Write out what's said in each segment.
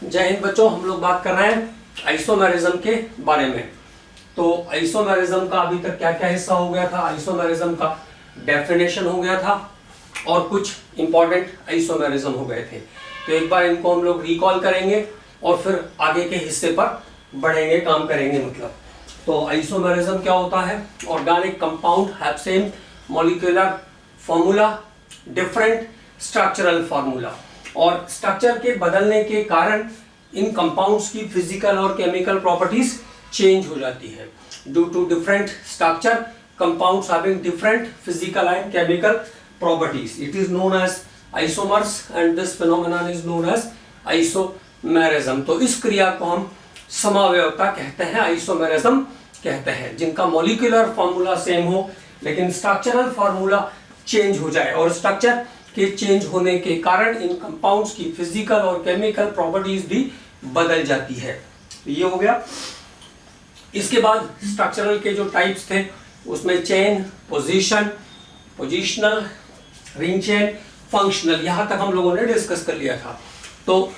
जय हिंद बच्चों, हम लोग बात कर रहे हैं आइसोमेरिज्म के बारे में। तो आइसोमेरिज्म का अभी तक क्या क्या हिस्सा हो गया था। आइसोमेरिज्म का डेफिनेशन हो गया था और कुछ इंपॉर्टेंट आइसोमेरिज्म हो गए थे। तो एक बार इनको हम लोग रिकॉल करेंगे और फिर आगे के हिस्से पर बढ़ेंगे, काम करेंगे। मतलब तो आइसोमेरिज्म क्या होता है? Organic compound have same molecular formula, different structural formula. और स्ट्रक्चर के बदलने के कारण इन कंपाउंड्स की फिजिकल और केमिकल प्रॉपर्टीज चेंज हो जाती है। Due to different structure, compounds having different physical and chemical properties, it is known as isomers and this phenomenon is known as isomerism. तो इस क्रिया को हम समावयवता कहते हैं, आइसोमेरिज्म कहते हैं। जिनका मॉलिक्यूलर फॉर्मूला सेम हो लेकिन स्ट्रक्चरल फॉर्मूला चेंज हो जाए, और स्ट्रक्चर के चेंज होने के कारण इन कंपाउंड्स की फिजिकल और केमिकल प्रॉपर्टीज भी बदल जाती है। तो ये हो गया। इसके बाद स्ट्रक्चरल के जो टाइप्स थे उसमें chain, position, positional, ring chain, functional, यहां तक हम लोगों ने डिस्कस कर लिया था। तो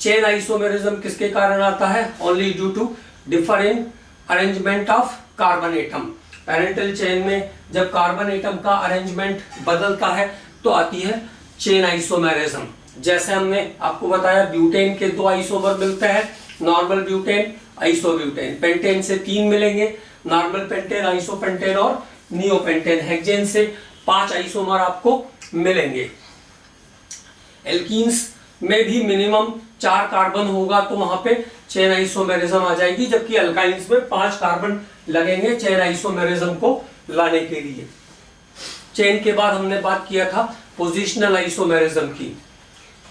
चेन आइसोमेरिज्म किसके कारण आता है? Only due to differ in arrangement of carbon atom. Parental chain में जब कार्बन एटम का अरेंजमेंट बदलता है तो आती है चेन आइसोमेरिज्म। जैसे हमने आपको बताया ब्यूटेन के 2 आइसोमर मिलते हैं, नॉर्मल ब्यूटेन, आइसोब्यूटेन। पेंटेन से 3 मिलेंगे, नॉर्मल पेंटेन, आइसोपेंटेन और नियोपेंटेन। हेक्सेन से 5 आइसोमर आपको मिलेंगे। एल्कीन्स में भी मिनिमम 4 कार्बन होगा तो वहां पे चेन आइसोमेरिज्म आ जाएगी, जबकि अल्काइंस में 5 कार्बन लगेंगे चेन आइसोमेरिज्म को लाने के लिए। चेन के बाद हमने बात किया था पोजिशनल आइसोमेरिज्म की।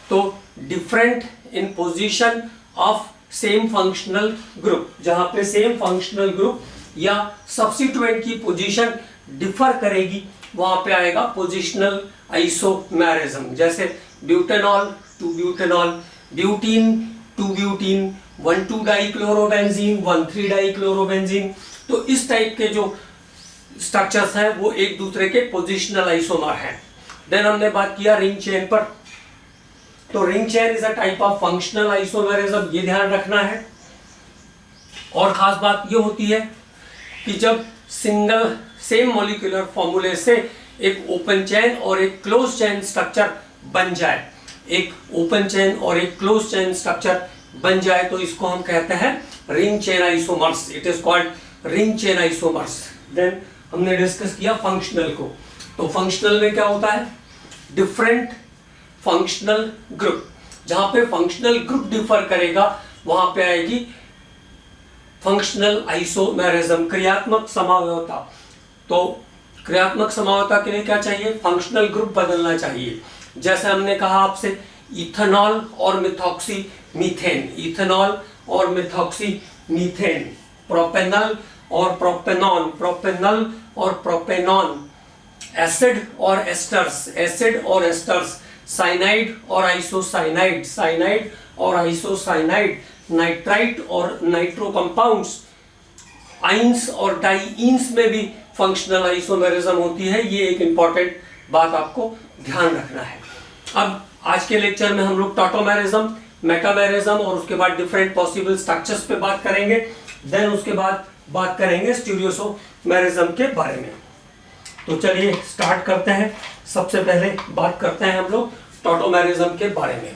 तो different in position of same functional group, जहां पे सेम फंक्शनल ग्रुप या सब्स्टिट्यूएंट की पोजीशन डिफर करेगी वहां पे आएगा पोजिशनल आइसोमेरिज्म। जैसे butanol two butanol, butene two butene, one two dichlorobenzene, 1,3-डाइक्लोरोबेंजीन। तो इस टाइप के जो स्ट्रक्चर्स हैं वो एक दूसरे के पोजिशनल आइसोमर हैं। देन हमने बात किया रिंग चेन पर। तो ring chain is a type of functional isomerism, ये ध्यान रखना है। और खास बात ये होती है कि जब सिंगल सेम मॉलिक्यूलर फॉर्मूले से एक ओपन चेन और एक क्लोज चेन स्ट्रक्चर बन जाए, एक ओपन चेन और एक क्लोज चेन स्ट्रक्चर बन जाए तो इसको हम कहते हैं ring chain isomers. It is called ring chain isomers. Then हमने डिस्कस किया फंक्शनल को। तो फंक्शनल में क्या होता है? Different functional group. जहां पे फंक्शनल ग्रुप डिफर करेगा वहां पे आएगी फंक्शनल आइसोमेरिज्म, क्रियात्मक समावयवता। तो क्रियात्मक समावयवता के लिए क्या चाहिए? फंक्शनल ग्रुप बदलना चाहिए। जैसे हमने कहा आपसे इथेनॉल और मिथॉक्सी मीथेन, इथेनॉल और मिथॉक्सी मीथेन, प्रोपेनल और प्रोपेनॉन, प्रोपेनल और प्रोपेनॉन, एसिड और एस्टर्स, एसिड और एस्टर्स, साइनाइड और आइसोसाइनाइड, साइनाइड और आइसोसाइनाइड, नाइट्राइट और नाइट्रो कंपाउंड्स, आइंस और डाइइंस में भी फंक्शनल आइसोमेरिज्म होती है। ये एक इंपॉर्टेंट बात आपको ध्यान रखना है। अब आज के लेक्चर में हम लोग टॉटोमेरिज्म, मेटामेरिज्म और उसके बाद डिफरेंट पॉसिबल स्ट्रक्चर्स पे बात करेंगे। देन उसके बाद बात करेंगे स्टीरियोसोमेरिज्म के बारे में। तो चलिए स्टार्ट करते हैं। सबसे पहले बात करते हैं हम लोग टॉटोमेरिज्म के बारे में।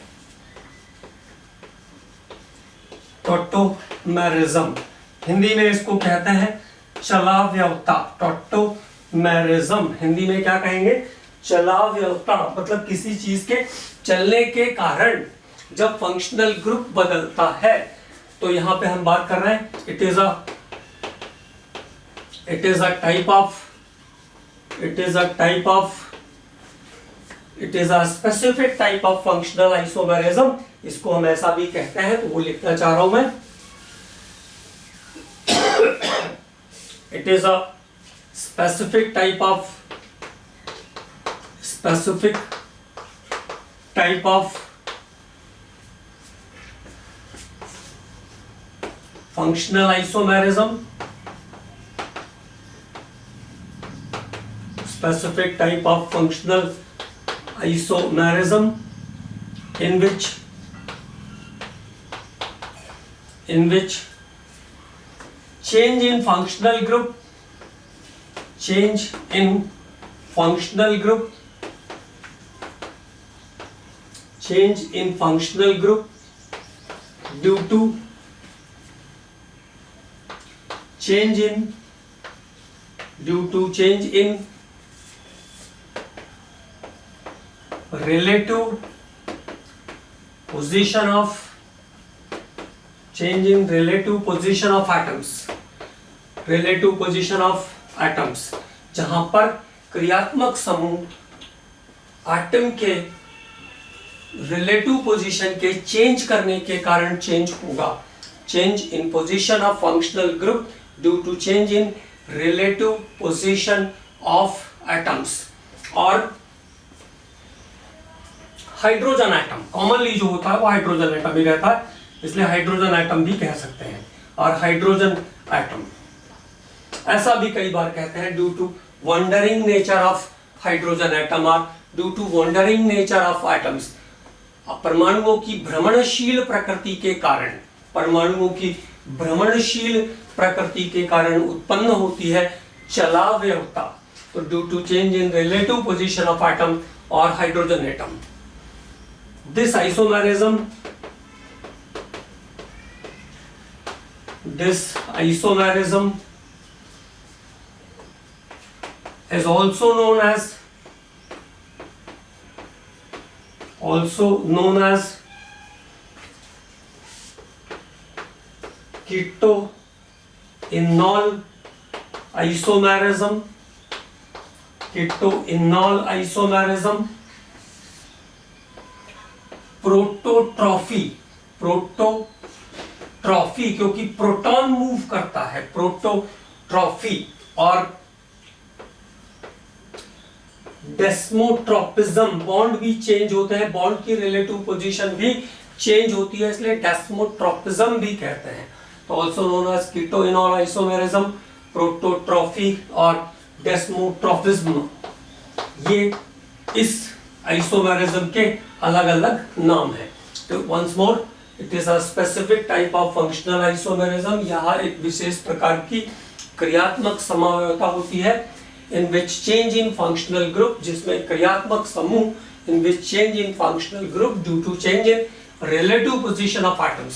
टॉटोमेरिज्म हिंदी में इसको कहते हैं चलाव्यवता। टॉटोमेरिज्म हिंदी में क्या कहेंगे? चलाव्यवता। मतलब किसी चीज के चलने के कारण जब फंक्शनल ग्रुप बदलता है तो यहां पे हम बात कर रहे हैं it is a specific type of functional isomerism. इसको हम ऐसा भी कहते हैं, तो वो लिखना चाह रहा हूं मैं। It is a specific type of functional isomerism, specific type of functional isomerism in which in which change in functional group due to change in relative position of atoms, जहां पर क्रियात्मक समूह एटम के रिलेटिव पोजीशन के change करने के कारण change होगा। Change in position of functional group due to change in relative position of atoms. और हाइड्रोजन एटम कॉमनली जो होता है वो हाइड्रोजन एटम ही रहता है, इसलिए हाइड्रोजन एटम भी कह सकते हैं। और हाइड्रोजन एटम ऐसा भी कई बार कहते हैं due to wandering nature of hydrogen atom और due to wandering nature of atoms. परमाणुओं की भ्रमणशील प्रकृति के कारण उत्पन्न होती है चलावयवता। तो due to change in relative position of atom और hydrogen atom, this isomerism is also known as keto-enol isomerism, prototrophy क्योंकि प्रोटॉन मूव करता है, प्रोटोट्रॉफी। और डेस्मोट्रोपिज्म, बॉन्ड भी चेंज होते हैं, बॉन्ड की रिलेटिव पोजीशन भी चेंज होती है, इसलिए डेस्मोट्रोपिज्म भी कहते हैं। तो ऑल्सो नोन एज कीटो-एनोल आइसोमेरिज्म, प्रोटोट्रॉफी और डेस्मोट्रोपिज्म, ये इस आइसोमेरिज्म के अलग अलग नाम हैं। तो once more, it is a specific type of functional isomerism. यहाँ एक विशेष प्रकार की क्रियात्मक समावयवता होती है in which change in functional group, जिसमें क्रियात्मक समूह in which change in functional group due to change in relative position of atoms,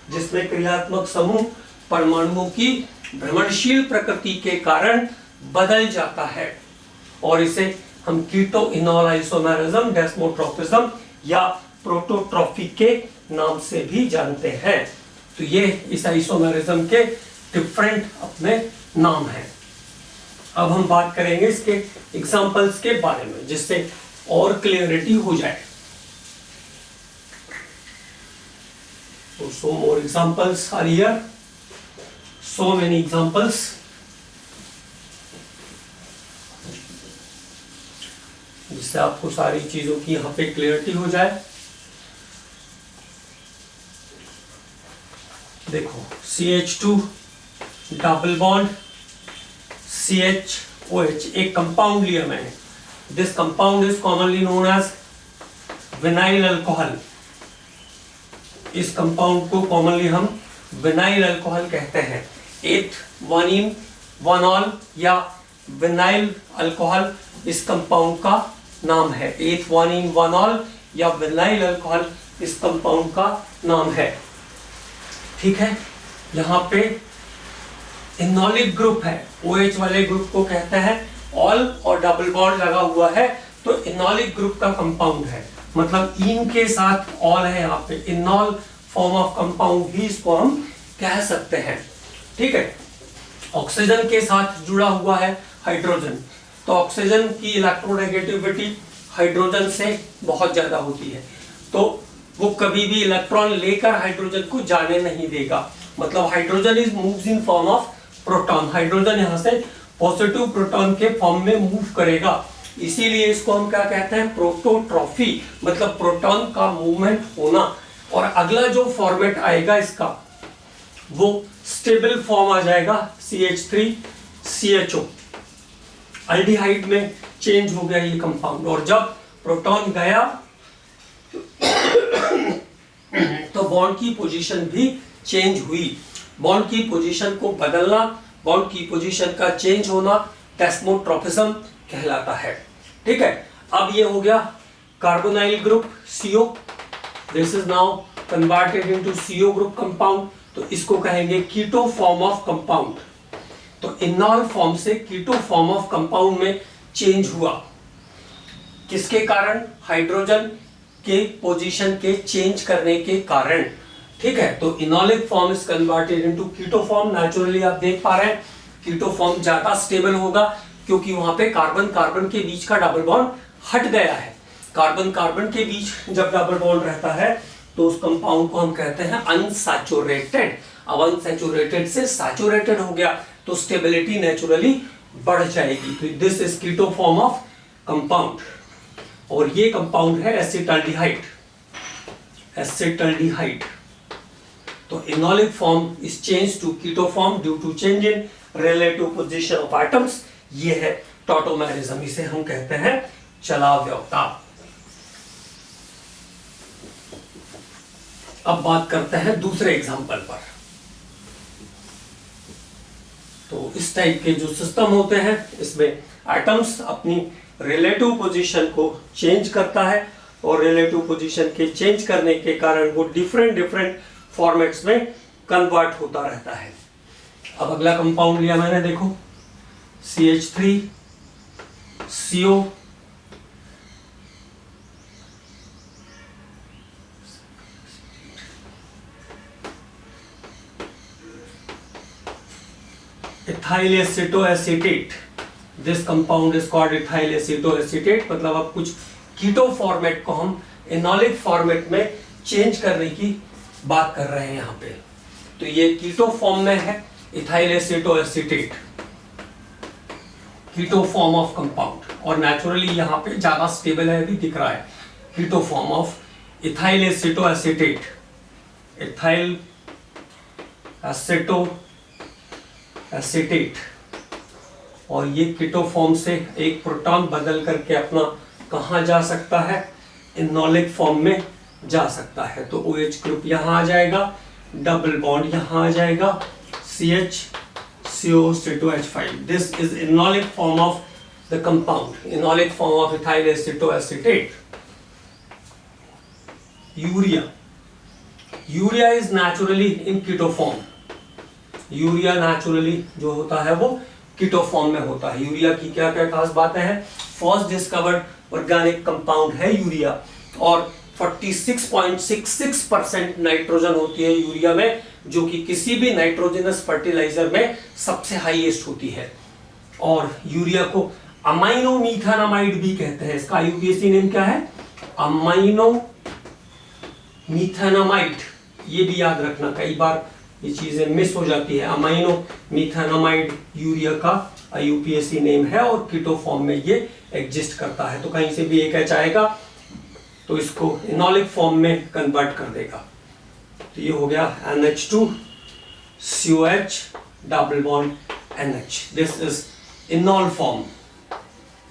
जिसमें क्रियात्मक समूह परमाणुओं की भ्रमणशील प्रकृति के कारण बदल जाता है, और इसे हम कीटो-एनोल आइसोमेरिज्म, डेस्मोट्रोपिज्म या प्रोटोट्रॉफी के नाम से भी जानते हैं। तो ये इस आइसोमेरिज्म के डिफरेंट अपने नाम हैं। अब हम बात करेंगे इसके एग्जांपल्स के बारे में, जिससे और क्लियरिटी हो जाए। तो so more examples are here, so many examples. जिससे आपको सारी चीजों की यहाँ पे क्लियरिटी हो जाए। देखो CH2 डबल बॉन्ड CHOH, एक कंपाउंड लिया मैंने। This compound is commonly known as vinyl alcohol. इस कंपाउंड को कॉमनली हम विनाइल अल्कोहल कहते हैं। एथ-1-इन-1-ऑल या विनाइल अल्कोहल इस कंपाउंड का नाम है। एथ-1-इन-1-ऑल या विनाइल अल्कोहल इस कंपाउंड का नाम है। ठीक है, यहाँ पे इनोलिक ग्रुप है, OH वाले ग्रुप को कहते हैं ऑल, और डबल बॉन्ड लगा हुआ है तो इनोलिक ग्रुप का कंपाउंड है, मतलब इन के साथ ऑल है यहाँ पे। इनॉल फॉर्म ऑफ कंपाउंड भी इसको हम कह सकते हैं। ठीक है, ऑक्सीजन के साथ जुड़ा हुआ है हाइड्रोजन, तो ऑक्सीजन की इलेक्ट्रोनेगेटिविटी हाइड्रोजन से बहुत ज्यादा होती है, तो वो कभी भी इलेक्ट्रॉन लेकर हाइड्रोजन को जाने नहीं देगा। मतलब hydrogen is moves in form of proton, hydrogen यहाँ से पॉजिटिव प्रोटॉन के फॉर्म में मूव करेगा, इसीलिए इसको हम क्या कहते हैं, प्रोटोट्रॉफी, मतलब प्रोटॉन का मूवमेंट होना। और अगला जो फॉर्मेट आएगा इसका वो स्टेबल फॉर्म आ जाएगा CH3CHO, एल्डिहाइड में चेंज हो गया ये कंपाउंड, और जब प्रोटॉन गया तो बॉन्ड की पोजीशन भी चेंज हुई, बॉन्ड की पोजीशन को बदलना, बॉन्ड की पोजीशन का चेंज होना डेस्मोट्रॉफिज्म कहलाता है। ठीक है, अब ये हो गया carbonyl group CO, this is now converted into CO group compound, तो इसको कहेंगे कीटो फॉर्म ऑफ कंपाउंड। तो इनॉल फॉर्म से कीटो फॉर्म ऑफ कंपाउंड में चेंज हुआ, किसके कारण? हाइड्रोजन के पोजीशन के चेंज करने के कारण। ठीक है, तो enolic form is converted into keto form. Naturally आप देख पा रहे हैं कीटो फॉर्म ज्यादा स्टेबल होगा, क्योंकि वहां पे कार्बन कार्बन के बीच का डबल बॉन्ड हट गया है। कार्बन कार्बन के बीच जब डबल बॉन्ड रहता है तो उस कंपाउंड को हम कहते हैं अनसैचुरेटेड। अब अनसैचुरेटेड से सैचुरेटेड हो गया तो स्टेबिलिटी नेचुरली बढ़ जाएगी। तो this is keto form of compound, और ये कंपाउंड है एसिटाल्डिहाइड। एसिटाल्डिहाइड, तो enolic form is change to keto form due to change in relative position of atoms. ये है टॉटोमेरिज्म, इसे हम कहते हैं चलाव्यवता। अब बात करते हैं दूसरे एग्जांपल पर। तो इस टाइप के जो सिस्टम होते हैं इसमें एटम्स अपनी रिलेटिव पोजीशन को चेंज करता है, और रिलेटिव पोजीशन के चेंज करने के कारण वो डिफरेंट डिफरेंट फॉर्मेट्स में कन्वर्ट होता रहता है। अब अगला कंपाउंड लिया मैंने, देखो CH3 CO ethyl acetoacetate। This compound is called ethyl acetoacetate। मतलब अब कुछ कीटो फॉर्मेट को हम एनोलिक फॉर्मेट में चेंज करने की बात कर रहे हैं यहाँ पे। तो ये कीटो फॉर्म में है ethyl acetoacetate, keto form of compound, और नेचुरली यहाँ पे ज्यादा स्टेबल है, भी दिख रहा है keto form of ethyl acetoacetate। ethyl acetoacetate, और ये कीटो फॉर्म से एक प्रोटॉन बदल करके अपना कहाँ जा सकता है? इनॉलिक फॉर्म में जा सकता है। तो OH ग्रुप यहाँ आ जाएगा, डबल बॉन्ड यहाँ आ जाएगा, CH CO2H5। This is enolic form of the compound, enolic form of ethyl acetoacetate। Urea, urea is naturally in keto form. Urea naturally जो होता है वो कीटो फॉर्म में होता है। यूरिया की क्या क्या खास बातें हैं? फर्स्ट डिस्कवर्ड ऑर्गेनिक कंपाउंड है यूरिया, और 46.66% नाइट्रोजन होती है यूरिया में, जो कि किसी भी नाइट्रोजनस फर्टिलाइजर में सबसे हाईएस्ट होती है। और यूरिया को अमाइनो मीथानामाइड भी कहते हैं। इसका IUPAC नेम क्या है? अमाइनो मीथानामाइड। ये भी याद रखना, कई बार ये चीजें मिस हो जाती है। अमाइनो मीथानामाइड यूरिया का IUPAC नेम है, और कीटो फॉर्म में ये एग्जिस्ट करता है। तो कहीं से भी एक H आएगा तो इसको इनॉलिक फॉर्म में कन्वर्ट कर देगा। तो ये हो गया NH2 COH double bond NH। This is enol form,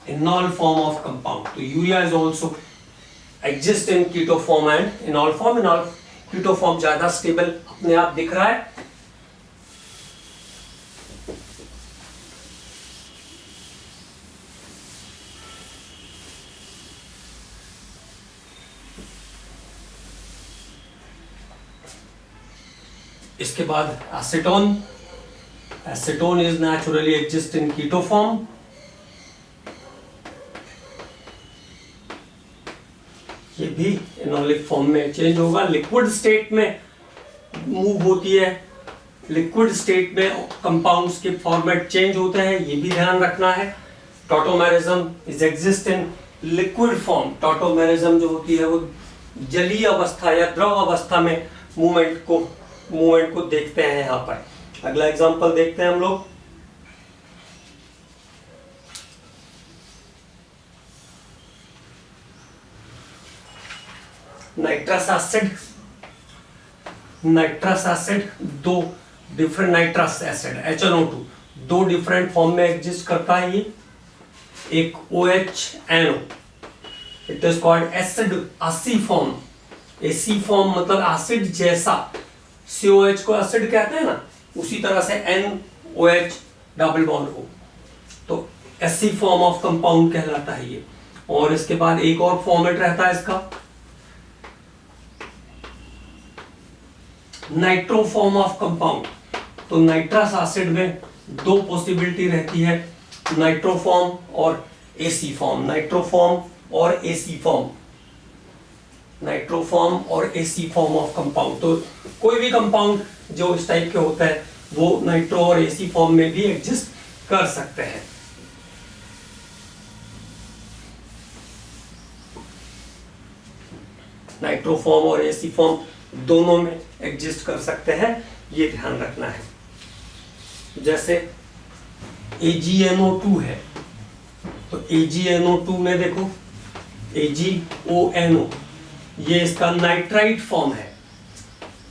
enol form of compound. तो urea is also exist in keto form and enol form. Enol keto form ज्यादा स्टेबल अपने आप दिख रहा है। इसके बाद acetone, acetone is naturally exist in keto form. ये भी इनॉलिक फॉर्म में चेंज होगा, लिक्विड स्टेट में मूव होती है। लिक्विड स्टेट में कंपाउंड्स के फॉर्मेट चेंज होते हैं, ये भी ध्यान रखना है। Tautomerism is exist in liquid form. Tautomerism जो होती है वो जलीय अवस्था या द्रव अवस्था में मूवमेंट को देखते हैं यहाँ पर। अगला एग्जांपल देखते हैं हम लोग। नाइट्रस एसिड, नाइट्रस एसिड दो डिफरेंट नाइट्रस एसिड HNO2 दो डिफरेंट फॉर्म में एग्जिस्ट करता है। ये एक OHNO, it is called acid असी फॉर्म। एसी फॉर्म मतलब एसिड जैसा, COH को एसिड कहते हैं ना, उसी तरह से NOH डबल बॉन्ड O, तो एसिड फॉर्म ऑफ कंपाउंड कहलाता है ये। और इसके बाद एक और फॉर्मेट रहता है इसका, नाइट्रो फॉर्म ऑफ कंपाउंड। तो नाइट्रस एसिड में दो पॉसिबिलिटी रहती है, नाइट्रो फॉर्म और AC फॉर्म। नाइट्रो फॉर्म और AC फॉर्म, नाइट्रो फॉर्म और AC फॉर्म ऑफ कंपाउंड। तो कोई भी कंपाउंड जो इस टाइप के होता है वो नाइट्रो और AC फॉर्म में भी एग्जिस्ट कर सकते हैं। नाइट्रो फॉर्म और AC फॉर्म दोनों में एग्जिस्ट कर सकते हैं, ये ध्यान रखना है। जैसे AgNO2 है, तो AgNO2 में देखो AgONO, ये इसका नाइट्राइट फॉर्म है,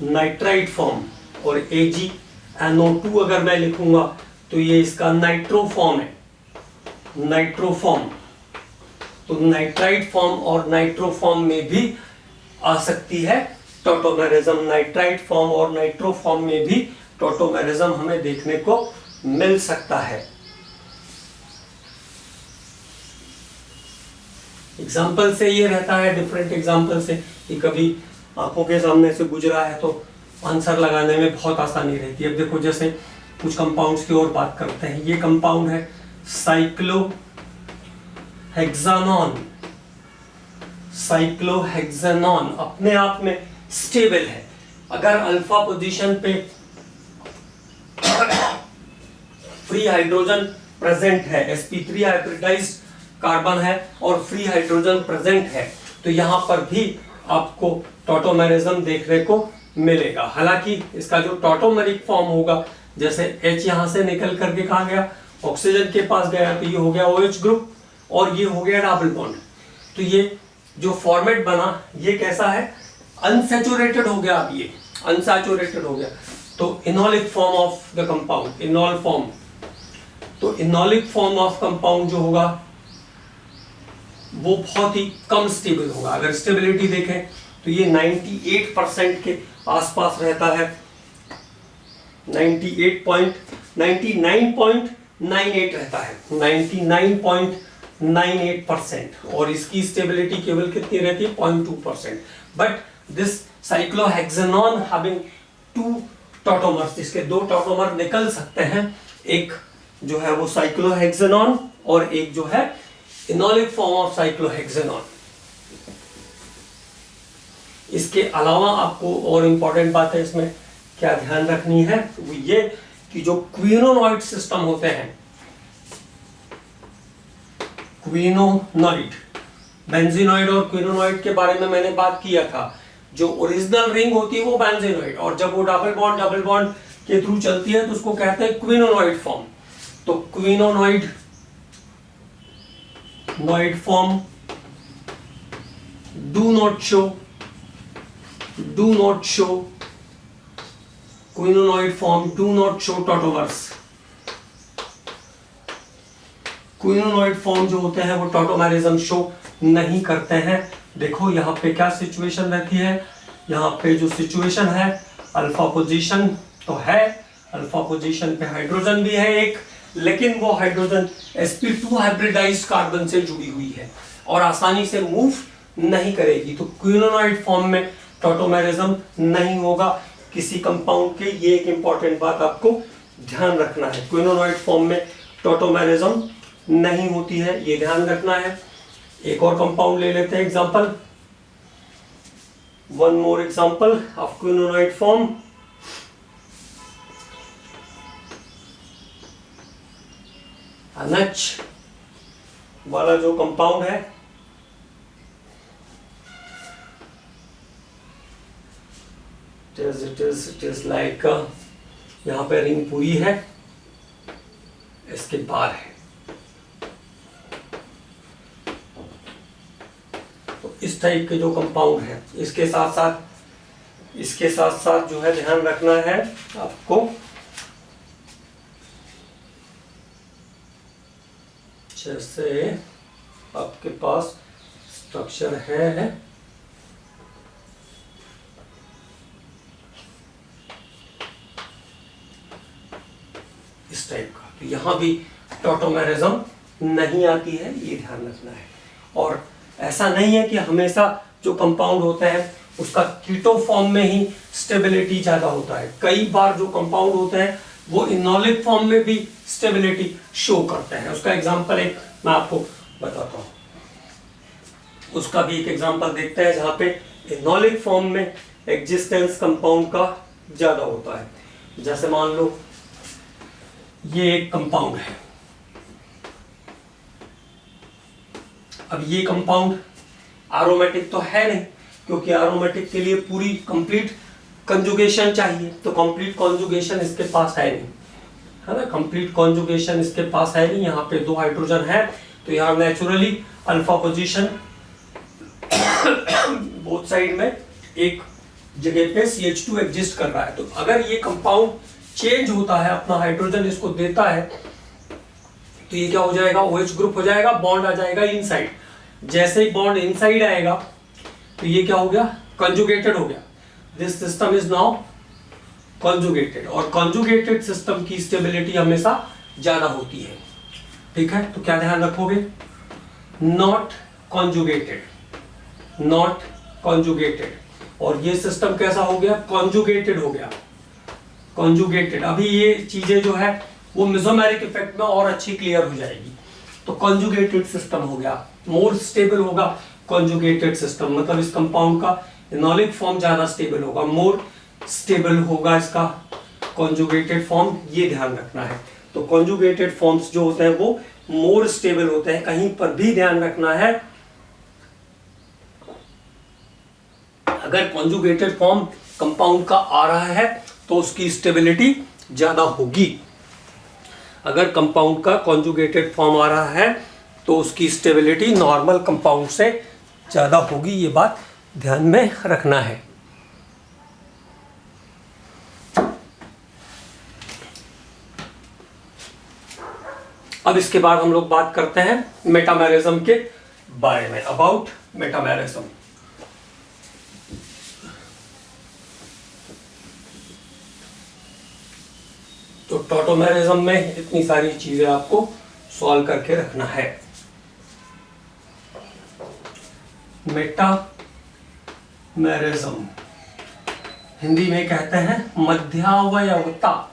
नाइट्राइट फॉर्म। और AgNO2 अगर मैं लिखूंगा तो ये इसका नाइट्रो फॉर्म है, नाइट्रो फॉर्म। तो नाइट्राइट फॉर्म और नाइट्रो फॉर्म में भी आ सकती है टॉटोमेरिज्म। नाइट्राइट फॉर्म और नाइट्रो फॉर्म में भी टॉटोमेरिज्म हमें देखने को मिल सकता है। एग्जाम्पल से ये रहता है, डिफरेंट एग्जाम्पल से, कि कभी आंखों के सामने से गुजरा है तो आंसर लगाने में बहुत आसानी रहती है। अब देखो, जैसे कुछ कंपाउंड्स की और बात करते हैं। ये कंपाउंड है साइक्लोहेक्सानॉन। साइक्लोहेक्सानॉन अपने आप में स्टेबल है। अगर अल्फा पोजीशन पे फ्री हाइड्रोजन प्रेजेंट है, sp3 हाइब्रिडाइज्ड कार्बन है और फ्री हाइड्रोजन प्रेजेंट है, तो यहां पर भी आपको टॉटोमेरिज्म देखने को मिलेगा। हालांकि इसका जो टॉटोमेरिक फॉर्म होगा, जैसे H यहां से निकल करके कहां गया, ऑक्सीजन के पास गया, तो ये हो गया OH ग्रुप और ये हो गया डबल बॉन्ड। तो ये जो फॉर्मेट बना ये कैसा है, अनसैचुरेटेड हो गया। अब ये अनसैचुरेटेड हो गया, तो enolic form of the compound, enol form. तो इनोलिक फॉर्म ऑफ कंपाउंड जो होगा वो बहुत ही कम स्टेबल होगा। अगर स्टेबिलिटी देखें तो ये 98% के आसपास रहता है, 99.98 रहता है, 99.98%। और इसकी स्टेबिलिटी केवल कितनी रहती है, 0.2%। बट दिस साइक्लोहेक्सानॉन हैविंग 2 टॉटोमर्स, इसके 2 टॉटोमर निकल सकते हैं, एक जो है वो साइक्लोहेक्सानॉन और एक जो है इनोलिक फॉर्म ऑफ साइक्लोहेक्सानॉन। इसके अलावा आपको और इंपॉर्टेंट बात है इसमें क्या ध्यान रखनी है, वो ये कि जो क्विनोनॉइड सिस्टम होते हैं, क्विनोनॉइड, बेंजीनॉइड और क्विनोनॉइड के बारे में मैंने बात किया था। जो ओरिजिनल रिंग होती है वो बेंजीनॉइड, और जब वो डबल बॉन्ड के थ्रू चलती है तो उसको कहते हैं क्विनोनॉइड फॉर्म। तो quinonoid noid form do not show quinonoid form do not show tautomers. Quinonoid form जो होते हैं वो टॉटोमेरिज्म शो नहीं करते हैं। देखो यहाँ पे क्या सिचुएशन रहती है, यहाँ पे जो सिचुएशन है, अल्फा पोजीशन तो है, अल्फा पोजीशन पे हाइड्रोजन भी है एक, लेकिन वो हाइड्रोजन sp2 हाइब्रिडाइज्ड कार्बन से जुड़ी हुई है और आसानी से मूव नहीं करेगी। तो क्विनोनॉइड फॉर्म में टॉटोमेरिज्म नहीं होगा किसी कंपाउंड के। ये एक इंपॉर्टेंट बात आपको ध्यान रखना है, क्विनोनॉइड फॉर्म में टॉटोमेरिज्म नहीं होती है, ये ध्यान रखना है। एक और कंपाउंड ले लेते हैं example, one more example of quinonoid form. NH वाला जो कंपाउंड है, it is like यहाँ पे रिंग पूरी है, इसके बाहर है। तो इस टाइप के जो कंपाउंड है, इसके साथ साथ जो है ध्यान रखना है आपको, जैसे आपके पास स्ट्रक्चर है इस टाइप का। तो यहाँ भी टॉटोमेरिज्म नहीं आती है, ये ध्यान रखना है। और ऐसा नहीं है कि हमेशा जो कंपाउंड होता है उसका कीटो फॉर्म में ही स्टेबिलिटी ज्यादा होता है। कई बार जो कंपाउंड होते हैं वो इनोलिक फॉर्म में भी स्टेबिलिटी शो करते हैं। उसका एग्जांपल एक मैं आपको बताता हूँ, उसका भी एक एग्जांपल देखते हैं जहां पे इनोलिक फॉर्म में एग्जिस्टेंस कंपाउंड का ज्यादा होता है। जैसे मान लो ये एक कंपाउंड है, अब ये कंपाउंड एरोमेटिक तो है नहीं, क्योंकि एरोमेटिक के लिए पूरी कंप्लीट कंजुगेशन चाहिए, तो कंप्लीट कंजुगेशन इसके पास है नहीं, है ना। कंप्लीट कंजुगेशन इसके पास है नहीं। यहाँ पे 2 हाइड्रोजन है, तो यहाँ naturally alpha position both side में एक जगह पे CH2 एग्जिस्ट कर रहा है। तो अगर ये कंपाउंड चेंज होता है, अपना हाइड्रोजन इसको देता है, तो ये क्या हो जाएगा, OH ग्रुप हो जाएगा, बॉन्ड आ जाएगा इनसाइड। जैसे ही बॉन्ड इनसाइड आएगा तो ये क्या हो गया, कंजुगेटेड हो गया। This system is now conjugated, और कंजुगेटेड सिस्टम की स्टेबिलिटी हमेशा ज्यादा होती है। ठीक है, तो क्या ध्यान रखोगे, नॉट कंजुगेटेड, नॉट कंजुगेटेड। और ये सिस्टम कैसा हो गया, कंजुगेटेड हो गया, कंजुगेटेड। अभी ये चीजें जो है वो मेसोमेरिक इफेक्ट में और अच्छी क्लियर हो जाएगी। तो कंजुगेटेड सिस्टम हो गया, मोर स्टेबल होगा कंजुगेटेड सिस्टम, मतलब इस कंपाउंड का इनोलिक फॉर्म ज्यादा स्टेबल होगा, मोर स्टेबल होगा इसका कंजुगेटेड फॉर्म, ये ध्यान रखना है। तो कंजुगेटेड फॉर्म्स जो होते हैं वो मोर स्टेबल होते हैं। कहीं पर भी ध्यान रखना है, अगर कंजुगेटेड फॉर्म कंपाउंड का आ रहा है तो उसकी स्टेबिलिटी ज्यादा होगी। अगर कंपाउंड का कंजुगेटेड फॉर्म आ रहा है तो उसकी स्टेबिलिटी नॉर्मल कंपाउंड से ज्यादा होगी, ये बात ध्यान में रखना है। अब इसके बाद हम लोग बात करते हैं मेटामेरिज्म के बारे में, अबाउट मेटामेरिज्म। तो टॉटोमेरिज्म में इतनी सारी चीजें आपको सॉल्व करके रखना है। मेटामेरिज्म हिंदी में कहते हैं मध्यावयवता,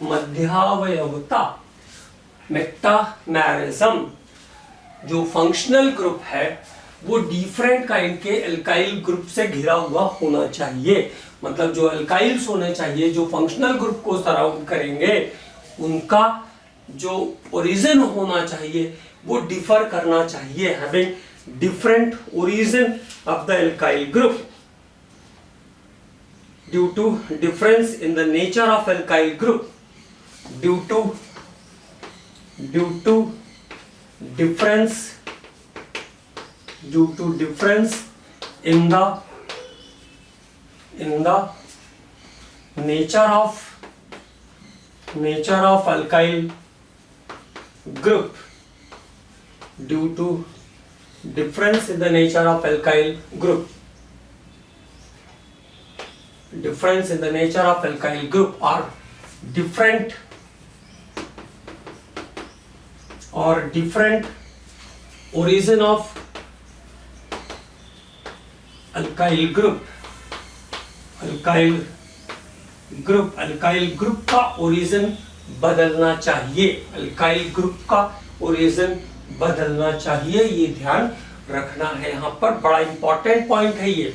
मध्यावयवता। मेटामेरिज्म जो फंक्शनल ग्रुप है वो डिफरेंट काइंड के एल्काइल ग्रुप से घिरा हुआ होना चाहिए। मतलब जो एल्काइल्स होने चाहिए, जो फंक्शनल ग्रुप को सराउंड करेंगे, उनका जो ओरिजिन होना चाहिए वो डिफर करना चाहिए, having different origin of the alkyl group due to difference in the nature of alkyl group, due to difference in the nature of alkyl group, due to difference in the nature of alkyl group, difference in the nature of alkyl group or different origin of alkyl group, alkyl group का origin बदलना चाहिए, alkyl group का origin बदलना चाहिए, ये ध्यान रखना है। यहाँ पर बड़ा इंपॉर्टेंट पॉइंट है ये।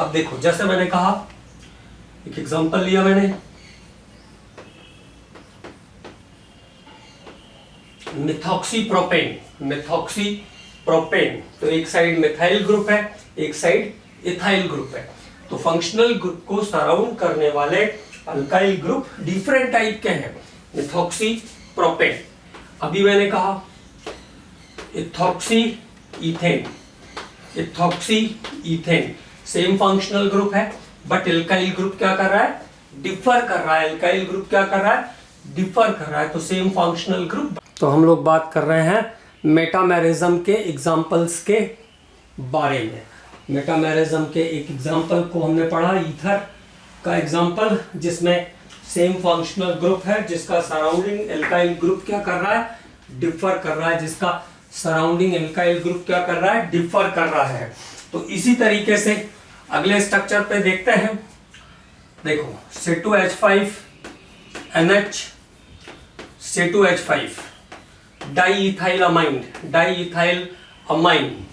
अब देखो, जैसे मैंने कहा, एक एग्जांपल लिया मैंने, मिथॉक्सीप्रोपेन। तो एक साइड मिथाइल ग्रुप है, एक साइड इथाइल ग्रुप है। तो फंक्शनल ग्रुप को सराउंड करने वाले अल्काइल ग्रुप डिफरेंट टाइप के हैं, मिथॉक्सीप्रोपेन। अभी मैंने कहा ethoxy ethane same functional group है, बट एल्काइल ग्रुप क्या कर रहा है, डिफर कर रहा है। एल्काइल ग्रुप क्या कर रहा है, डिफर कर रहा है। तो सेम फंक्शनल ग्रुप। तो हम लोग बात कर रहे हैं मेटामेरिज्म के एग्जांपल्स के बारे में। मेटामेरिज्म के एक एग्जांपल को हमने पढ़ा, ईथर का एग्जांपल, जिसमें सेम फंक्शनल ग्रुप है जिसका सराउंडिंग एल्काइल ग्रुप क्या कर रहा है, डिफर कर रहा है, जिसका सराउंडिंग एल्काइल ग्रुप क्या कर रहा है, डिफर कर रहा है। तो इसी तरीके से अगले स्ट्रक्चर पे देखते हैं। देखो C2H5NH C2H5 डाईइथाइल अमाइन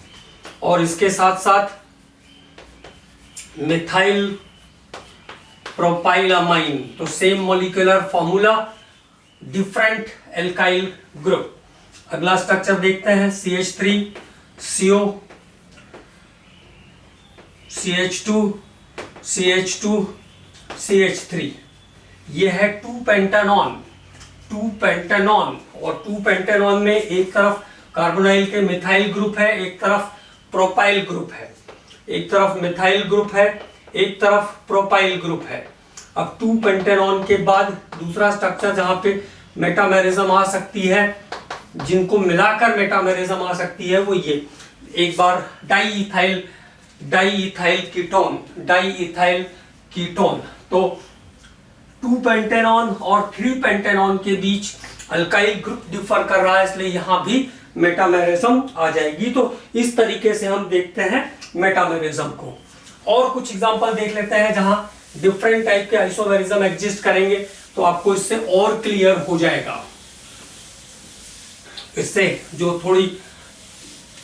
और इसके साथ साथ मिथाइल प्रोपाइल अमाइन। तो same molecular formula, different alkyl group. अगला स्ट्रक्चर देखते हैं CH3CO CH2 CH2 CH3। ये है 2 पेंटानॉन और 2 पेंटानॉन में एक तरफ कार्बोनाइल के मिथाइल ग्रुप है, एक तरफ प्रोपाइल ग्रुप है, एक तरफ मिथाइल ग्रुप है, एक तरफ प्रोपाइल ग्रुप है। अब 2 पेंटानॉन के बाद दूसरा स्ट्रक्चर जहां पे मेटामेरिज्म आ सकती है, जिनको मिलाकर मेटामेरिज्म आ सकती है, वो ये एक बार डाईइथाइल कीटोन। तो 2 पेंटेनॉन और 3 पेंटेनॉन के बीच अल्काइल ग्रुप डिफर कर रहा है, इसलिए यहां भी मेटामेरिज्म आ जाएगी। तो इस तरीके से हम देखते हैं मेटामेरिज्म को। और कुछ एग्जांपल देख लेते हैं जहां डिफरेंट टाइप के आइसोमेरिज्म एग्जिस्ट करेंगे, तो आपको इससे और क्लियर हो जाएगा। इससे जो थोड़ी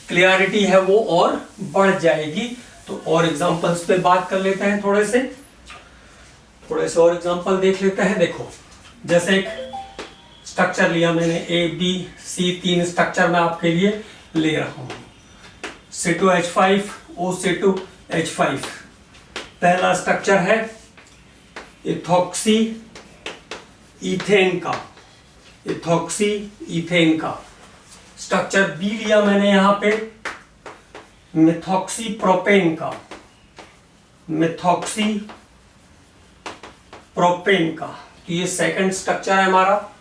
क्लियरिटी है वो और बढ़ जाएगी। तो और एग्जांपल्स पे बात कर लेते हैं, थोड़े से और एग्जांपल देख लेते हैं। देखो जैसे एक स्ट्रक्चर लिया मैंने, ABC 3 स्ट्रक्चर मैं आपके लिए ले रहा हूं। C2H5OC2H5 पहला स्ट्रक्चर है इथॉक्सी इथेन का। स्ट्रक्चर बी लिया मैंने यहां पे मिथॉक्सी प्रोपेन का। तो ये सेकंड स्ट्रक्चर है हमारा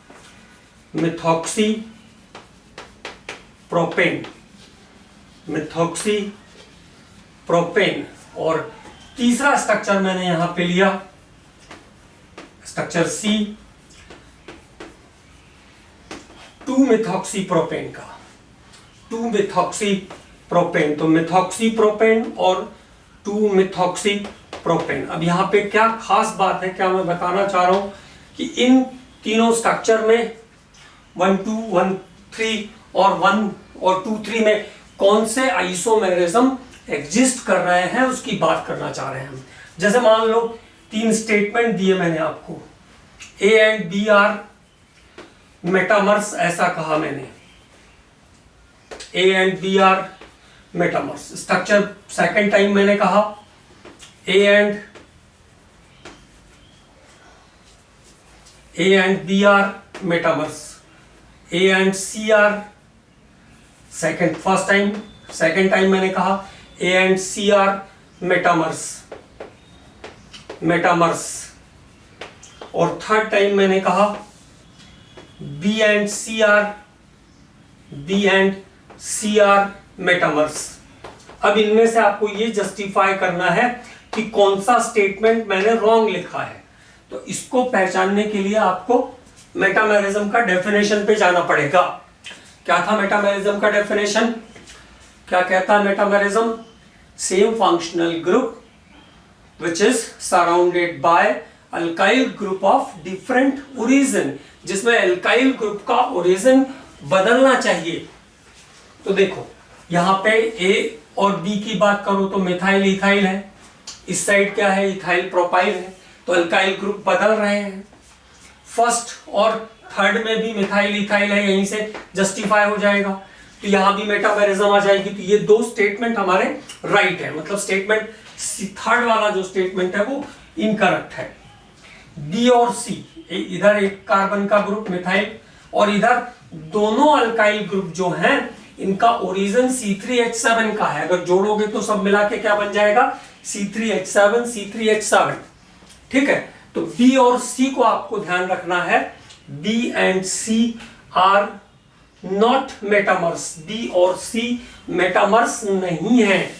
मिथॉक्सी प्रोपेन। और तीसरा स्ट्रक्चर मैंने यहां पे लिया स्ट्रक्चर सी 2-मिथॉक्सी प्रोपेन का। 2-मिथॉक्सी प्रोपेन, तो मिथॉक्सी प्रोपेन और 2-मिथॉक्सी प्रोपेन। अब यहाँ पे क्या खास बात है, क्या मैं बताना चाह रहा हूं कि इन तीनों स्ट्रक्चर में 1 2 1 3 और 1 और 2 3 में कौन से आइसोमेरिज्म एग्जिस्ट कर रहे हैं उसकी बात करना चाह रहे हैं हम। जैसे मान लो 3 स्टेटमेंट दिए मैंने आपको, A and B are metamers, ऐसा कहा मैंने A and B are metamers. Structure second time मैंने कहा A and B are metamers, A and C are second time मैंने कहा A and C are metamers. और थर्ड टाइम मैंने कहा B and C are metamers. अब इनमें से आपको ये जस्टिफाई करना है कि कौन सा स्टेटमेंट मैंने रॉन्ग लिखा है। तो इसको पहचानने के लिए आपको मेटामेरिज्म का डेफिनेशन पे जाना पड़ेगा। क्या था मेटामेरिज्म का डेफिनेशन, क्या कहता है metamerism? Same functional group which is surrounded by alkyl group of different origin, जिसमें अल्काइल ग्रुप का ओरिजिन बदलना चाहिए। तो देखो यहां पे A और B की बात करो तो मिथाइल इथाइल है, इस साइड क्या है, इथाइल प्रोपाइल है, तो अल्काइल ग्रुप बदल रहे हैं। फर्स्ट और थर्ड में भी मिथाइल इथाइल है, यहीं से जस्टिफाई हो जाएगा। तो यहां भी मेटामेरिज्म आ जाएगी। तो ये 2 स्टेटमेंट हमारे राइट है, मतलब स्टेटमेंट थर्ड वाला जो स्टेटमेंट है वो इनकरेक्ट है। B और C, इधर एक कार्बन का ग्रुप मिथाइल और इधर दोनों अल्काइल ग्रुप जो हैं इनका ओरिजिन C3H7 का है। अगर जोड़ोगे तो सब मिला के क्या बन जाएगा, C3H7। ठीक है, तो B और C को आपको ध्यान रखना है, B and C are not metamers. B और C मेटामर्स नहीं है,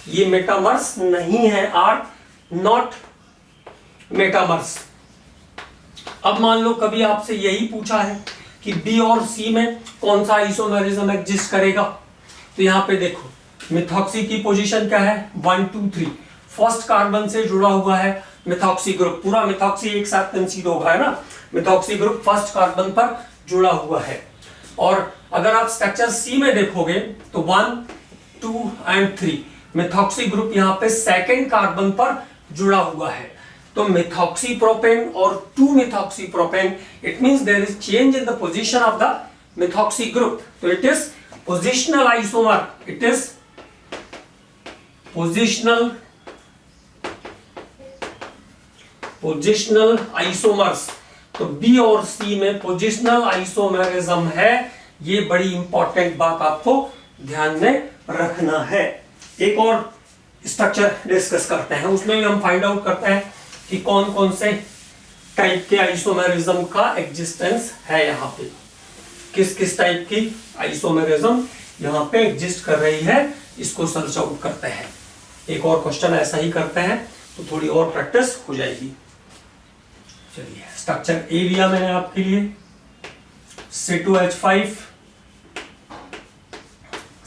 ये मेटामर्स नहीं है, आर नॉट मेटामर्स। अब मान लो कभी आपसे यही पूछा है कि बी और सी में कौन सा आइसोमेरिज्म एग्जिस्ट करेगा, तो यहाँ पे देखो मिथॉक्सी की पोजीशन क्या है 1 2 3, फर्स्ट कार्बन से जुड़ा हुआ है मिथॉक्सी ग्रुप, पूरा मिथॉक्सी एक साथ कंसीड होगा है ना, मिथॉक्सी ग्रुप फर्स्ट कार्बन पर जुड़ा हुआ है। और अगर आप स्ट्रक्चर सी में देखोगे तो 1 2 एंड 3 मिथॉक्सी ग्रुप यहाँ पे सेकेंड कार्बन पर जुड़ा हुआ है। तो मिथॉक्सी प्रोपेन और 2 methoxy propane, it means there is change in the position of the methoxy group, तो it is positional isomer, it is positional isomers. तो बी और सी में पोजिशनल आइसोमेरिज्म है, ये बड़ी इंपॉर्टेंट बात आपको ध्यान में रखना है। एक और स्ट्रक्चर डिस्कस करते हैं, उसमें भी हम फाइंड आउट करते हैं कि कौन कौन से टाइप के आइसोमेरिज्म का एग्जिस्टेंस है, यहाँ पे किस किस टाइप की आइसोमेरिज्म यहाँ पे एग्जिस्ट कर रही है, इसको सर्च आउट करते हैं। एक और क्वेश्चन ऐसा ही करते हैं तो थोड़ी और प्रैक्टिस हो जाएगी। चलिए स्ट्रक्चर ए लिया मैंने आपके लिए, C2H5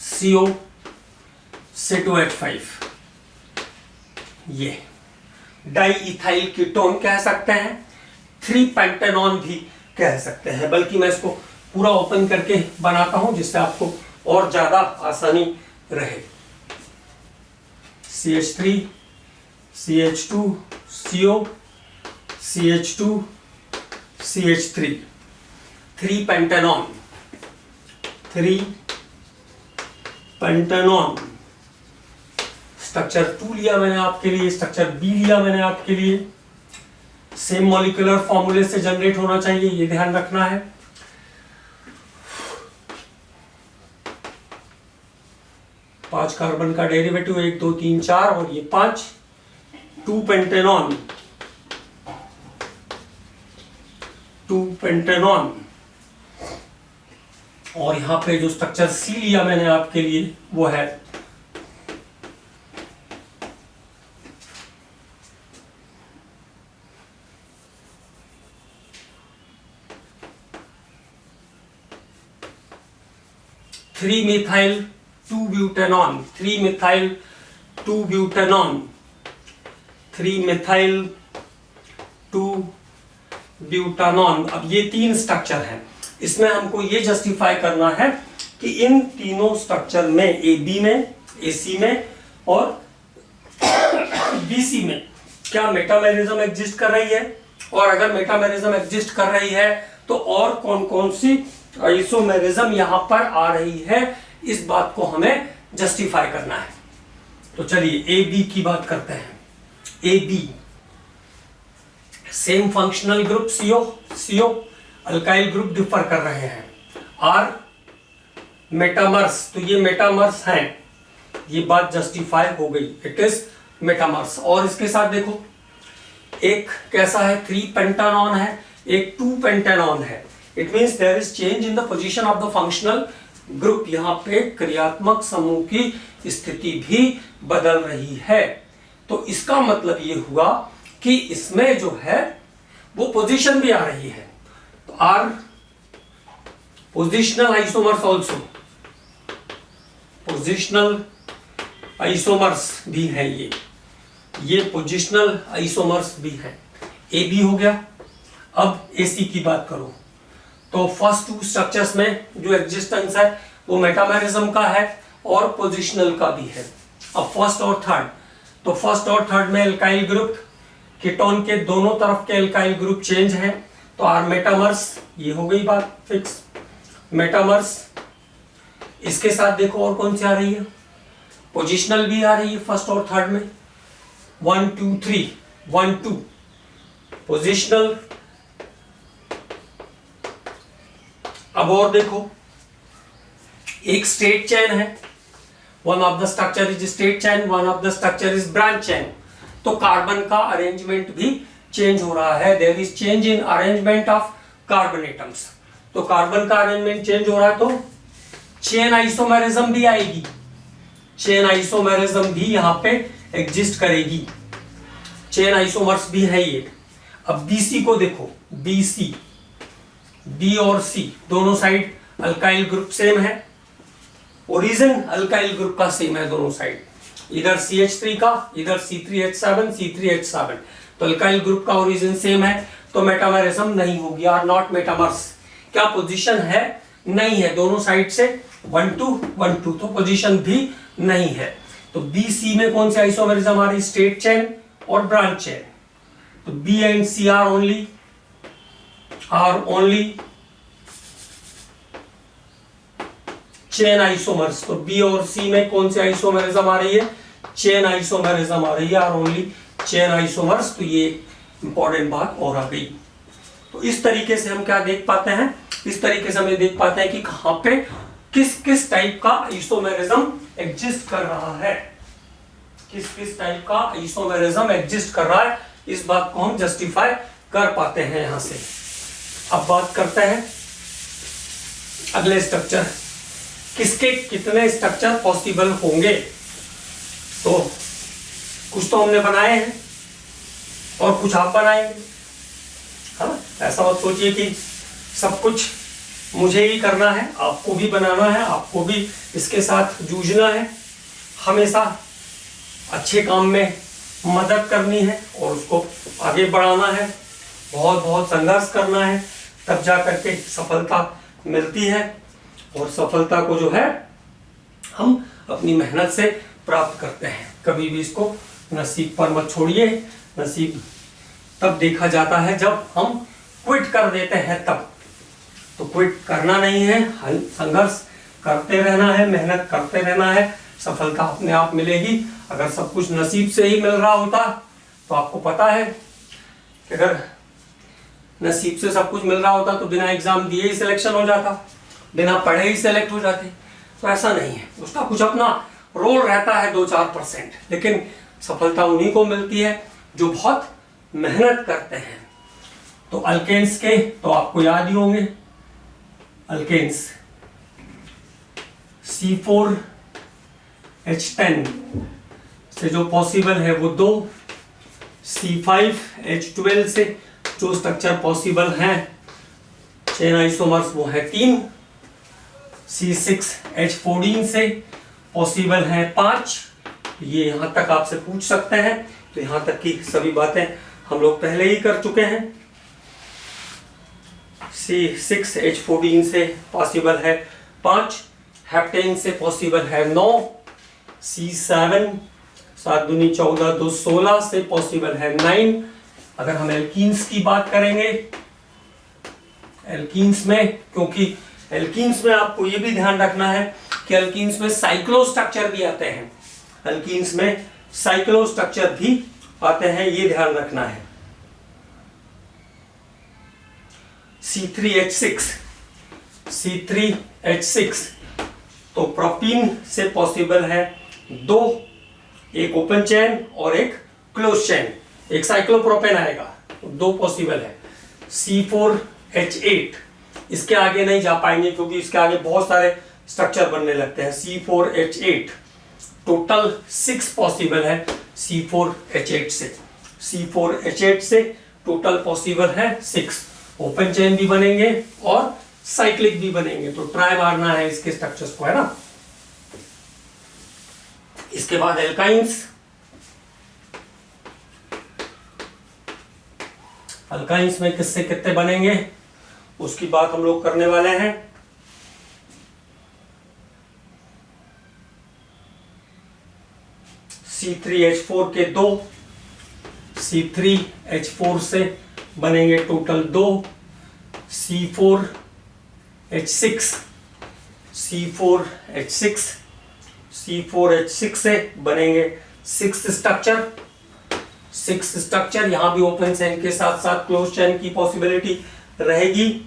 CO C2H5, ये डाइइथाइल कीटोन कह सकते हैं, 3 पेंटेनॉन भी कह सकते हैं, बल्कि मैं इसको पूरा ओपन करके बनाता हूं जिससे आपको और ज्यादा आसानी रहे। CH3 CH2 CO CH2 CH3, 3 pentanone, 3 pentanone. Structure 2 लिया मैंने आपके लिए, स्ट्रक्चर बी लिया मैंने आपके लिए, सेम मॉलिक्यूलर फॉर्मूले से जनरेट होना चाहिए, ये ध्यान रखना है। पांच कार्बन का डेरिवेटिव 1 2 3 4 और ये 5, 2 पेंटेनॉन, 2 पेंटेनॉन। और यहां पे जो स्ट्रक्चर सी लिया मैंने आपके लिए वो है three methyl 2 butanone, 3 methyl 2 butanone, 3 methyl 2 ब्यूटानॉन। अब ये 3 स्ट्रक्चर हैं, इसमें हमको ये जस्टिफाई करना है कि इन तीनों स्ट्रक्चर में AB में, AC में और BC में क्या मेटामेरिज्म एग्जिस्ट कर रही है, और अगर मेटामेरिज्म एग्जिस्ट कर रही है तो और कौन कौन सी आइसोमेरिज्म यहां पर आ रही है, इस बात को हमें जस्टिफाई करना है। तो चलिए AB की बात करते हैं। AB same functional group CO alkyl group differ कर रहे हैं। R मेटामर्स, तो ये मेटामर्स हैं, ये बात जस्टिफाई हो गई, इट इज मेटामर्स। और इसके साथ देखो एक कैसा है 3 पेंटानॉन है, एक 2 पेंटानॉन है, it means there is change in the position of the functional group, यहाँ पे क्रियात्मक समूह की स्थिति भी बदल रही है। तो इसका मतलब ये हुआ कि इसमें जो है वो पोजीशन भी आ रही है। तो are positional isomers also, positional isomers भी है, ये पोजिशनल आइसोमर्स भी है। ए बी हो गया। अब एसी की बात करो तो फर्स्ट 2 स्ट्रक्चर्स में जो एग्जिस्टेंस है वो मेटामेरिज्म का है और पोजिशनल का भी है। अब फर्स्ट और थर्ड, तो फर्स्ट और थर्ड में एल्काइल ग्रुप, कीटोन के दोनों तरफ के एल्काइल ग्रुप चेंज हैं, तो आर मेटामर्स, ये हो गई बात फिक्स, मेटामर्स। इसके साथ देखो और कौन सी आ रही है, पोजिशनल भी आ रही है फर्स्ट और थर्ड में, 1 2 3 1 2 पोजिशनल। अब और देखो एक स्टेट चेन है, one of the structure is straight chain, one of the structure is branch chain, तो कार्बन का अरेंजमेंट भी चेंज हो रहा है, there is change in arrangement of carbon atoms. तो कार्बन का अरेंजमेंट चेंज हो रहा है तो चेन आइसोमेरिज्म भी आएगी, चेन आइसोमेरिज्म भी यहां पे एग्जिस्ट करेगी, चेन आइसोमर्स भी है ये। अब BC को देखो, BC, B और C दोनों साइड अल्काइल ग्रुप सेम है, ओरिजिन अल्काइल ग्रुप का सेम है दोनों साइड, इधर CH3 का, इधर C3H7, C3H7, तो अल्काइल ग्रुप का ओरिजिन सेम है, तो मेटामेरिज्म नहीं होगी, आर नॉट मेटामर्स। क्या पोजीशन है? नहीं है, दोनों साइड से 1 2 1 2, तो पोजीशन भी नहीं है। तो BC में कौन से आइसोमेरिज्म आ रही? स्ट्रेट चेन और ब्रांच चेन। तो B and C are only chain isomers. तो B और C में कौन से आइसोमेरिज्म आ रही है? चेन आइसोमेरिज्म आ रही है, आर ओनली चेन आइसोमर्स। तो ये इंपॉर्टेंट बात और आ गई। तो इस तरीके से हम क्या देख पाते हैं? इस तरीके से हम ये देख पाते हैं कि कहां पे किस किस टाइप का आइसोमेरिज्म एग्जिस्ट कर रहा है, किस किस टाइप का आइसोमेरिज्म एग्जिस्ट कर रहा है, इस बात को हम जस्टिफाई कर पाते हैं यहां से। अब बात करते हैं अगले स्ट्रक्चर, किसके कितने स्ट्रक्चर पॉसिबल होंगे। तो कुछ तो हमने बनाए हैं और कुछ आप बनाएंगे, हाँ। ऐसा मत सोचिए कि सब कुछ मुझे ही करना है, आपको भी बनाना है, आपको भी इसके साथ जूझना है, हमेशा अच्छे काम में मदद करनी है और उसको आगे बढ़ाना है, बहुत बहुत संघर्ष करना है, तब जा करके सफलता मिलती है। और सफलता को जो है हम अपनी मेहनत से प्राप्त करते हैं। कभी भी इसको नसीब पर मत छोड़िए, नसीब तब देखा जाता है जब हम क्विट कर देते हैं तब। तो क्विट करना नहीं है, संघर्ष करते रहना है, मेहनत करते रहना है, सफलता अपने आप मिलेगी। अगर सब कुछ नसीब से ही मिल रहा होता तो आपको पता है कि अगर नसीब से सब कुछ मिल रहा होता तो बिना एग्जाम दिए ही सिलेक्शन हो जाता, बिना पढ़े ही सेलेक्ट हो जाते। तो ऐसा नहीं है, उसका कुछ अपना रोल रहता है 2-4%, लेकिन सफलता उन्हीं को मिलती है जो बहुत मेहनत करते हैं। तो अल्केन्स के तो आपको याद ही होंगे, अल्केन्स C4H10 से जो पॉसिबल है वो 2, C5H12 से जो स्ट्रक्चर पॉसिबल हैं चेन आइसोमर्स वो है 3, C6H14 से पॉसिबल है 5। ये यहां तक आपसे पूछ सकते हैं, तो यहां तक की सभी बातें हम लोग पहले ही कर चुके हैं। C6H14 से पॉसिबल है 5, हेप्टेन से पॉसिबल है 9, C7 7 दूनी 14 2 16 से पॉसिबल है 9। अगर हम एल्कीन्स की बात करेंगे, एल्कीन्स में, क्योंकि एल्कीन्स में आपको ये भी ध्यान रखना है कि एल्कीन्स में साइक्लो स्ट्रक्चर भी आते हैं, एल्कीन्स में साइक्लो स्ट्रक्चर भी आते हैं, ये ध्यान रखना है। C3H6 तो प्रोपीन से पॉसिबल है 2, एक ओपन चेन और एक क्लोज चेन, एक साइक्लोप्रोपेन आएगा, 2 पॉसिबल है। C4H8 इसके आगे नहीं जा पाएंगे क्योंकि इसके आगे बहुत सारे स्ट्रक्चर बनने लगते हैं। C4H8 टोटल 6 पॉसिबल है C4H8 से, C4H8 से टोटल पॉसिबल है 6, ओपन चेन भी बनेंगे और साइक्लिक भी बनेंगे, तो ट्राई मारना है इसके स्ट्रक्चर्स को, है ना। इसके बाद एल्काइंस, अल्काइंस में किससे कितने बनेंगे उसकी बात हम लोग करने वाले हैं। C3H4 के 2, C3H4 से बनेंगे टोटल 2, C4H6 से बनेंगे 6 स्ट्रक्चर, यहां भी ओपन चेन के साथ साथ क्लोज चेन की पॉसिबिलिटी रहेगी।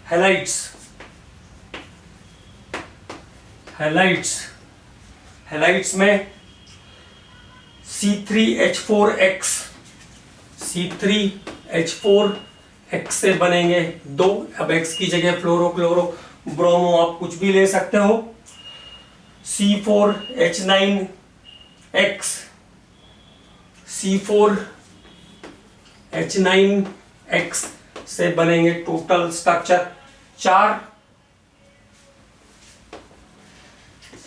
हैलाइड्स में C3H4X से बनेंगे 2, अब X की जगह फ्लोरो क्लोरो ब्रोमो आप कुछ भी ले सकते हो। C4H9X H9X से बनेंगे टोटल स्ट्रक्चर 4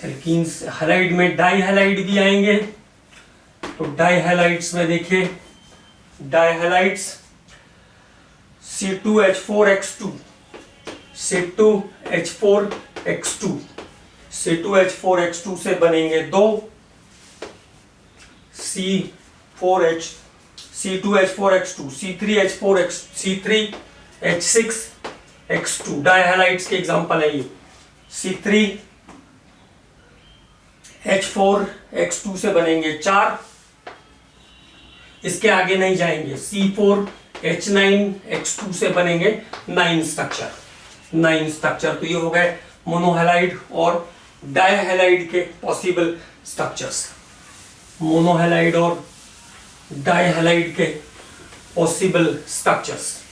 एल्कीन्स। हैलाइड में डाई हैलाइड भी आएंगे, तो डाई हैलाइड्स में देखिए die halides C2H4X2 C2H4X2 C2H4X2 से बनेंगे 2 C2H4X2 C3H6X2 डाई हैलाइड्स के एग्जांपल है ये। C3H4X2 से बनेंगे 4, इसके आगे नहीं जाएंगे। C4H9X2 से बनेंगे 9 स्ट्रक्चर। तो ये हो गए मोनोहैलाइड और डाइहैलाइड के पॉसिबल स्ट्रक्चर्स। मोनोहैलाइड और डाइहैलाइड के पॉसिबल स्ट्रक्चर्स।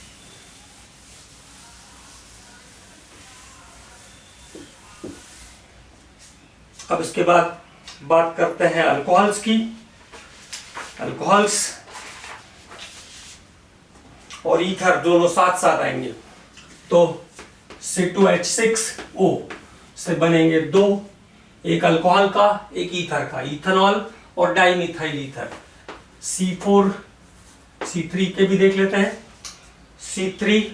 अब इसके बाद बात करते हैं अल्कोहल्स की। अल्कोहल्स और ईथर दोनों साथ साथ आएंगे, तो C2H6O से बनेंगे 2, एक अल्कोहल का एक ईथर का, इथेनॉल और डाइमिथाइल ईथर। C3 के भी देख लेते हैं। C4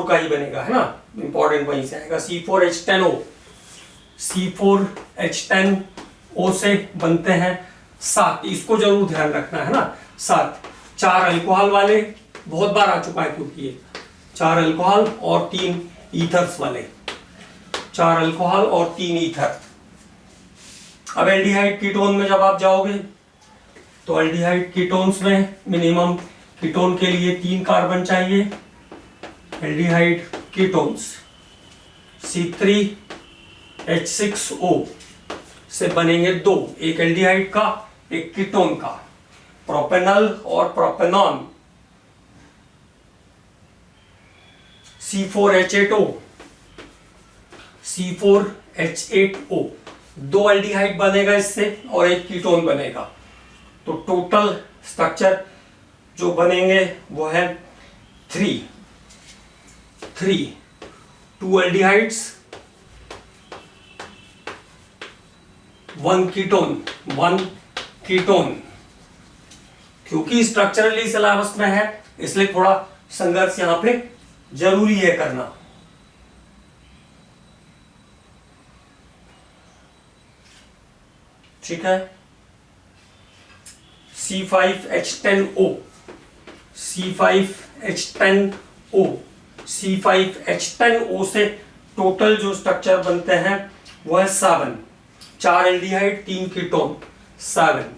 का ही बनेगा, है ना, इंपॉर्टेंट वहीं से आएगा। C4H10O से बनते हैं 7, इसको जरूर ध्यान रखना है ना, 7। 4 अल्कोहल वाले, बहुत बार आ चुका है क्योंकि ये 4 अल्कोहल और 3 ईथर्स वाले, 4 अल्कोहल और 3 ईथर। अब एल्डिहाइड कीटोन में जब आप जाओगे तो एल्डिहाइड कीटोन्स में मिनिमम कीटोन के लिए 3 कार्बन चाहिए। एल्डिहाइड कीटोन्स C3H6O से बनेंगे 2, एक एल्डिहाइड का एक कीटोन का, प्रोपेनॉल और प्रोपेनॉन। C4H8O 2 एल्डिहाइड बनेगा इससे और एक कीटोन बनेगा। तो टोटल स्ट्रक्चर जो बनेंगे वो है 3 2 एल्डिहाइड्स 1 कीटोन। क्योंकि स्ट्रक्चरली सिलेबस में है इसलिए थोड़ा संघर्ष यहां पे जरूरी है करना। ठीक है। C5H10O से टोटल जो स्ट्रक्चर बनते हैं वो है 7, 4 aldehyde 3 ketone 7,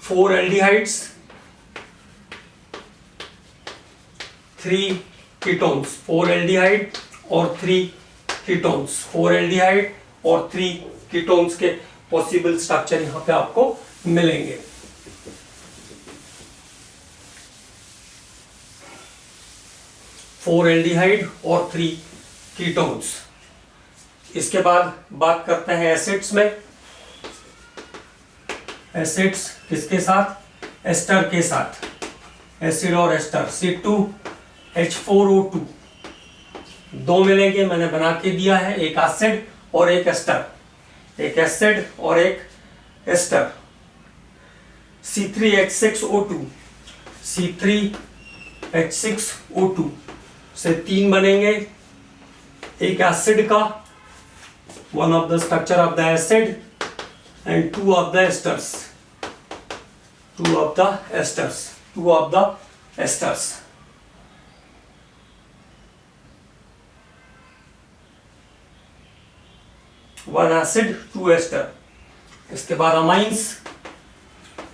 4 aldehydes 3 ketones, 4 aldehyde और 3 कीटोन्स, 4 एल्डिहाइड और 3 कीटोन्स के पॉसिबल स्ट्रक्चर यहां पे आपको मिलेंगे। फोर एल्डिहाइड और 3 कीटोन्स। इसके बाद बात करते हैं एसिड्स में। एसिड्स किसके साथ? एस्टर के साथ। एसिड और एस्टर C2H4O2 दो मिलेंगे, मैंने बना के दिया है, एक एसिड और एक एस्टर, एक एसिड और एक एस्टर। C3H6O2 C3H6O2 से 3 बनेंगे, एक एसिड का, one of the structure of the acid and two of the esters, two of the esters। One acid 2 ester. इसके बाद अमाइंस।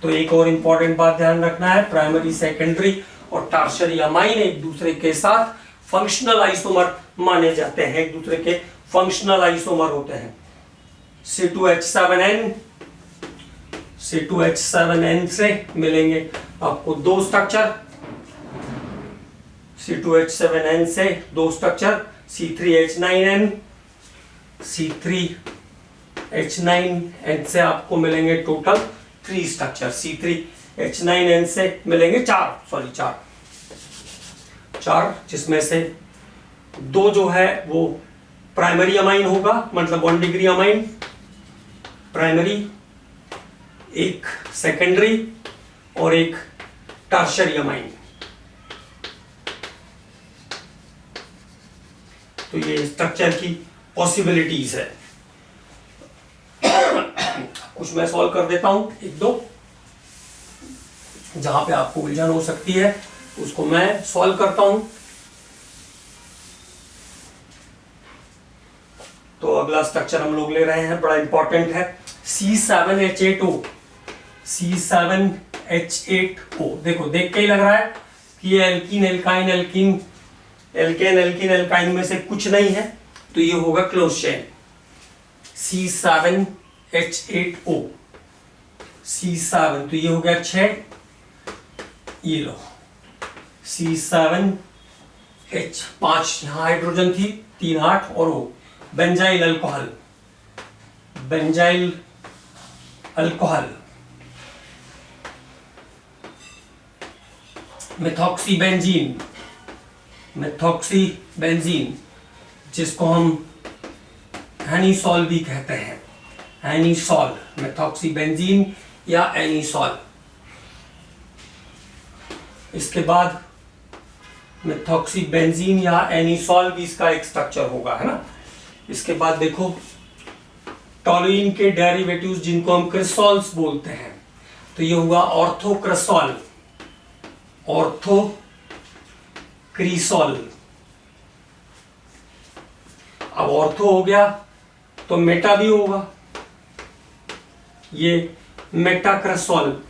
तो एक और इंपॉर्टेंट बात ध्यान रखना है, प्राइमरी सेकेंडरी और टर्शियरी अमाइन एक दूसरे के साथ फंक्शनल आइसोमर माने जाते हैं, एक दूसरे के फंक्शनल आइसोमर होते हैं। C2H7N से मिलेंगे आपको 2 स्ट्रक्चर, C2H7N से 2 स्ट्रक्चर, C3H9N, C3H9N से आपको मिलेंगे टोटल 3 स्ट्रक्चर, H9N से मिलेंगे चार, जिसमें से 2 जो है वो प्राइमरी अमाइन होगा, मतलब 1 डिग्री अमाइन प्राइमरी, एक सेकेंडरी और एक टर्शरी अमाइन। तो ये स्ट्रक्चर की पॉसिबिलिटीज है। कुछ मैं सॉल्व कर देता हूं, 1-2 जहां पे आपको उलझन हो सकती है उसको मैं सॉल्व करता हूं। तो अगला स्ट्रक्चर हम लोग ले रहे हैं, बड़ा इंपॉर्टेंट है, C7H8O। C7H8O देखो, देख के ही लग रहा है कि ये alkene alkyne alkene alkane alkene alkyne में से कुछ नहीं है, तो ये होगा क्लोज चेन C7H8O। C7 तो ये हो गया 6, ये लो C7H, 5 यहां हाइड्रोजन थी, 3 8 और वो बेंजाइल अल्कोहल, बेंजाइल अल्कोहल, मेथॉक्सीबेंजीन, मेथॉक्सीबेंजीन जिसको हम एनीसॉल भी कहते हैं, एनीसॉल, मेथॉक्सीबेंजीन या एनीसॉल। इसके बाद मेथॉक्सीबेंजीन या एनीसॉल भी इसका एक स्ट्रक्चर होगा, है ना। इसके बाद देखो टॉलुइन के डेरिवेटिव्स जिनको हम क्रिसॉल्स बोलते हैं, तो ये हुआ ऑर्थोक्रिसॉल, ऑर्थोक्रिसॉल। अब ऑर्थो हो गया तो मेटा भी होगा, ये मेटाक्रिसॉल,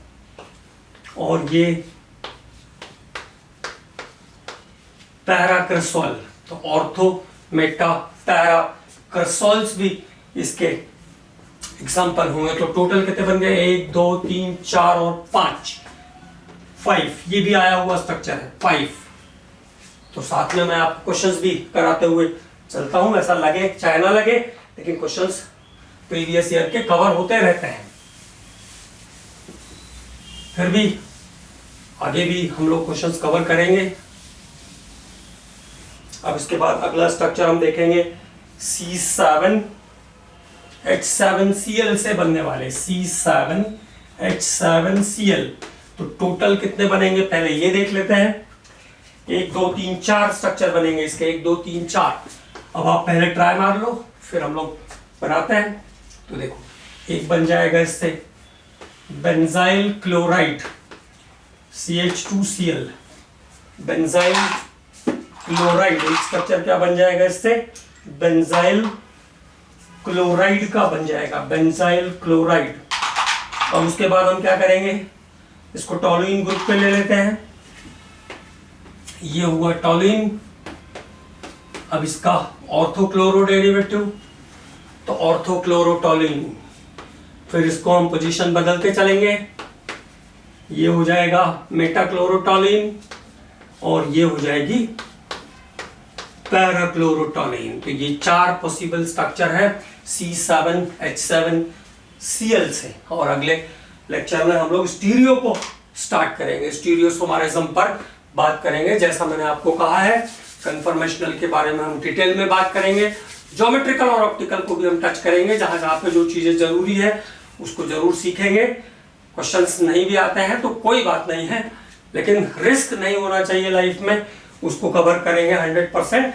और ये पैराक्रिसॉल। तो ऑर्थो मेटा पैरा क्रिसॉल्स भी इसके एग्जाम्पल होंगे। तो टोटल कितने बन गए, 1 2 3 4 और 5, ये भी आया हुआ स्ट्रक्चर है 5। तो साथ में मैं आपको क्वेश्चंस भी कराते हुए चलता हूं, ऐसा लगे चाहे ना लगे, लेकिन क्वेश्चंस प्रीवियस ईयर के कवर होते रहते हैं। फिर भी आगे भी हम लोग क्वेश्चंस कवर करेंगे। अब इसके बाद अगला स्ट्रक्चर हम देखेंगे C7H7Cl से बनने वाले, C7H7Cl। तो टोटल कितने बनेंगे पहले ये देख लेते हैं। 1 2 3 4 स्ट्रक्चर बनेंगे इसके, 1 2 3 4। अब आप पहले ट्राई मार लो, फिर हम लोग बनाते हैं। तो देखो, एक बन जाएगा इससे benzyl chloride CH2Cl, benzyl chloride. एक स्ट्रक्चर क्या बन जाएगा इससे, बेंजाइल क्लोराइड का बन जाएगा, बेंजाइल क्लोराइड। और उसके बाद हम क्या करेंगे, इसको टॉलुइन ग्रुप पे ले लेते हैं, ये हुआ टॉलुइन। अब इसका ऑर्थोक्लोरो डेरिवेटिव, तो ऑर्थोक्लोरोटॉलुइन। फिर इसको हम पोजीशन बदलते चलेंगे, ये हो जाएगा मेटाक्लोरोटॉलुइन और ये हो जाएगी पैराक्लोरोटॉलुइन। तो ये 4 पॉसिबल स्ट्रक्चर है C7H7Cl से। और अगले लेक्चर में हम लोग स्टीरियो को स्टार्ट करेंगे, स्टीरियोसोमरिज्म पर बात करेंगे। जैसा मैंने आपको कहा है, कन्फर्मेशनल के बारे में हम डिटेल में बात करेंगे, ज्योमेट्रिकल और ऑप्टिकल को भी हम टच करेंगे। जहां जहां पे जो चीजें जरूरी है उसको जरूर सीखेंगे। क्वेश्चंस नहीं भी आते हैं तो कोई बात नहीं है, लेकिन रिस्क नहीं होना चाहिए लाइफ में, उसको कवर करेंगे 100%।